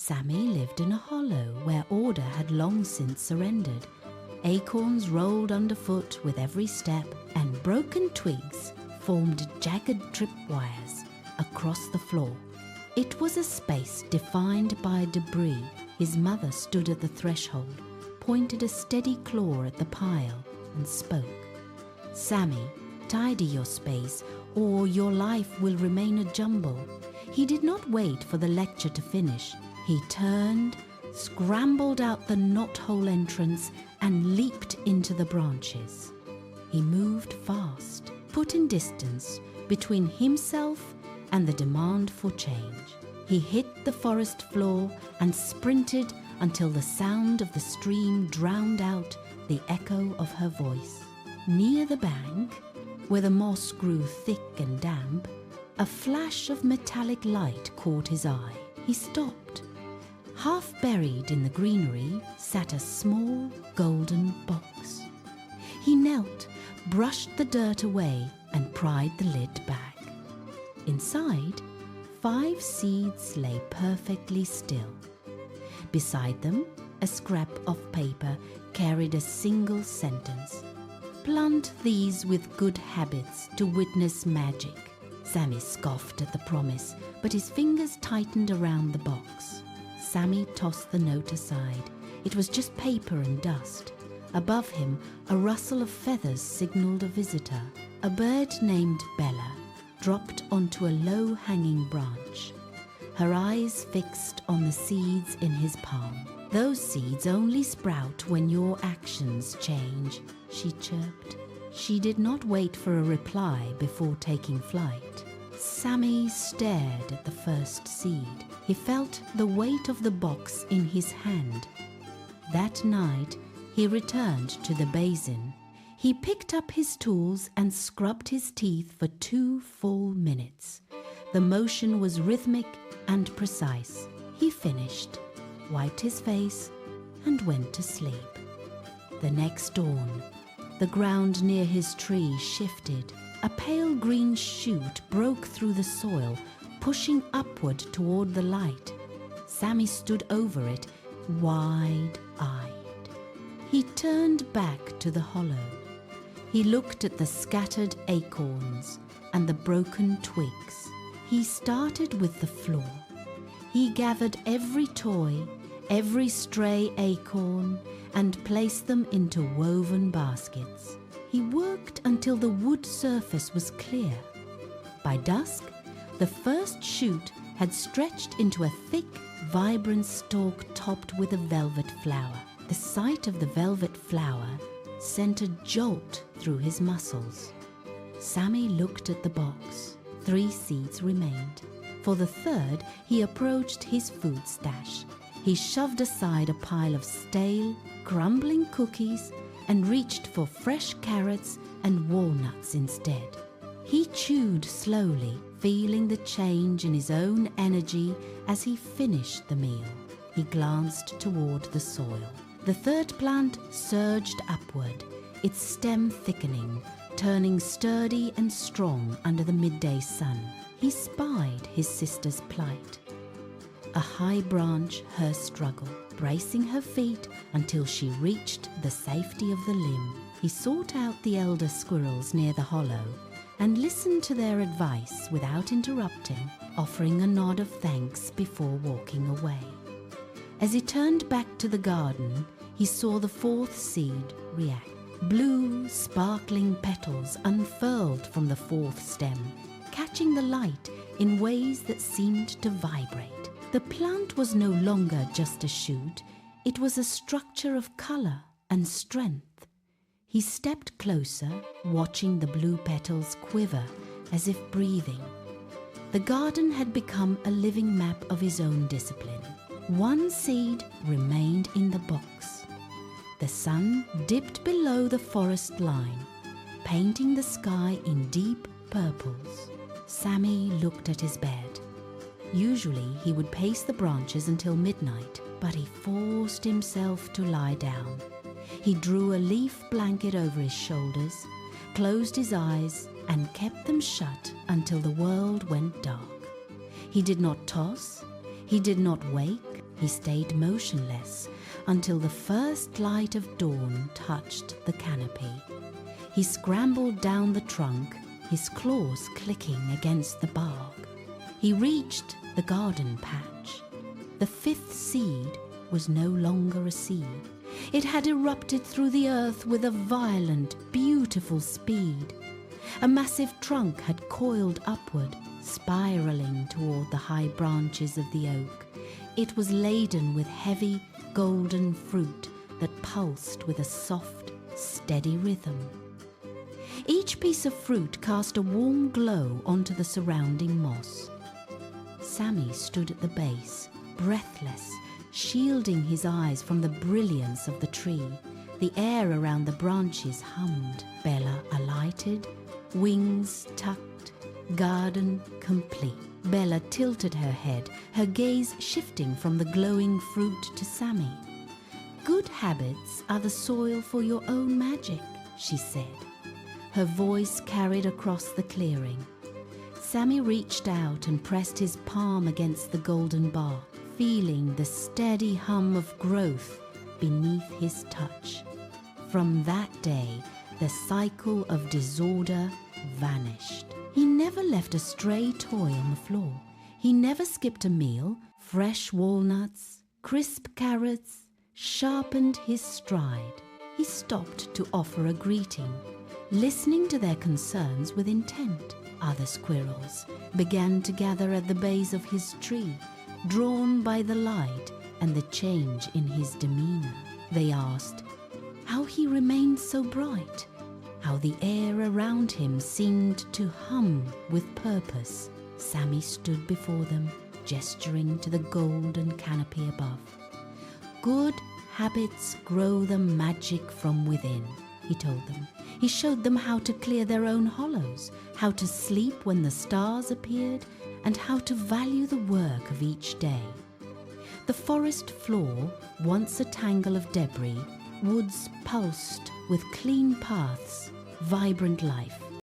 Sammy lived in a hollow where order had long since surrendered. Acorns rolled underfoot with every step, and broken twigs formed jagged tripwires across the floor. It was a space defined by debris. His mother stood at the threshold, pointed a steady claw at the pile, and spoke. "Sammy, tidy your space, or your life will remain a jumble." He did not wait for the lecture to finish. He turned, scrambled out the knothole entrance, and leaped into the branches. He moved fast, putting distance between himself and the demand for change. He hit the forest floor and sprinted until the sound of the stream drowned out the echo of her voice. Near the bank, where the moss grew thick and damp, a flash of metallic light caught his eye. He stopped. Half buried in the greenery sat a small golden box. He knelt, brushed the dirt away, and pried the lid back. Inside, 5 seeds lay perfectly still. Beside them, a scrap of paper carried a single sentence. "Plant these with good habits to witness magic." Sammy scoffed at the promise, but his fingers tightened around the box. Sammy tossed the note aside. It was just paper and dust. Above him, a rustle of feathers signaled a visitor. A bird named Bella dropped onto a low-hanging branch, her eyes fixed on the seeds in his palm. "Those seeds only sprout when your actions change," she chirped. She did not wait for a reply before taking flight. Sammy stared at the first seed. He felt the weight of the box in his hand. That night, he returned to the basin. He picked up his tools and scrubbed his teeth for 2 full minutes. The motion was rhythmic and precise. He finished, wiped his face, and went to sleep. The next dawn, the ground near his tree shifted. A pale green shoot broke through the soil, pushing upward toward the light. Sammy stood over it, wide-eyed. He turned back to the hollow. He looked at the scattered acorns and the broken twigs. He started with the floor. He gathered every toy, every stray acorn, and placed them into woven baskets. He worked until the wood surface was clear. By dusk, the first shoot had stretched into a thick, vibrant stalk topped with a velvet flower. The sight of the velvet flower sent a jolt through his muscles. Sammy looked at the box. 3 seeds remained. For the third, he approached his food stash. He shoved aside a pile of stale, crumbling cookies and reached for fresh carrots and walnuts instead. He chewed slowly, feeling the change in his own energy as he finished the meal. He glanced toward the soil. The third plant surged upward, its stem thickening, turning sturdy and strong under the midday sun. He spied his sister's plight. A high branch her struggle, bracing her feet until she reached the safety of the limb. He sought out the elder squirrels near the hollow and listened to their advice without interrupting, offering a nod of thanks before walking away. As he turned back to the garden, he saw the 4th seed react. Blue, sparkling petals unfurled from the 4th stem, catching the light in ways that seemed to vibrate. The plant was no longer just a shoot, it was a structure of color and strength. He stepped closer, watching the blue petals quiver as if breathing. The garden had become a living map of his own discipline. 1 seed remained in the box. The sun dipped below the forest line, painting the sky in deep purples. Sammy looked at his bed. Usually he would pace the branches until midnight, but he forced himself to lie down. He drew a leaf blanket over his shoulders, closed his eyes, and kept them shut until the world went dark. He did not toss, he did not wake, He stayed motionless until the first light of dawn touched the canopy. He scrambled down the trunk, his claws clicking against the bark. He reached the garden patch. The fifth seed was no longer a seed. It had erupted through the earth with a violent, beautiful speed. A massive trunk had coiled upward, spiraling toward the high branches of the oak. It was laden with heavy, golden fruit that pulsed with a soft, steady rhythm. Each piece of fruit cast a warm glow onto the surrounding moss. Sammy stood at the base, breathless, shielding his eyes from the brilliance of the tree. The air around the branches hummed. Bella alighted, wings tucked, garden complete. Bella tilted her head, her gaze shifting from the glowing fruit to Sammy. "Good habits are the soil for your own magic," she said. Her voice carried across the clearing. Sammy reached out and pressed his palm against the golden bark, feeling the steady hum of growth beneath his touch. From that day, the cycle of disorder vanished. He never left a stray toy on the floor. He never skipped a meal. Fresh walnuts, crisp carrots sharpened his stride. He stopped to offer a greeting, listening to their concerns with intent. Other squirrels began to gather at the base of his tree, drawn by the light and the change in his demeanor. They asked how he remained so bright, how the air around him seemed to hum with purpose. Sammy stood before them, gesturing to the golden canopy above. "Good habits grow the magic from within," he told them. He showed them how to clear their own hollows, how to sleep when the stars appeared, and how to value the work of each day. The forest floor, once a tangle of debris, woods pulsed with clean paths, vibrant life.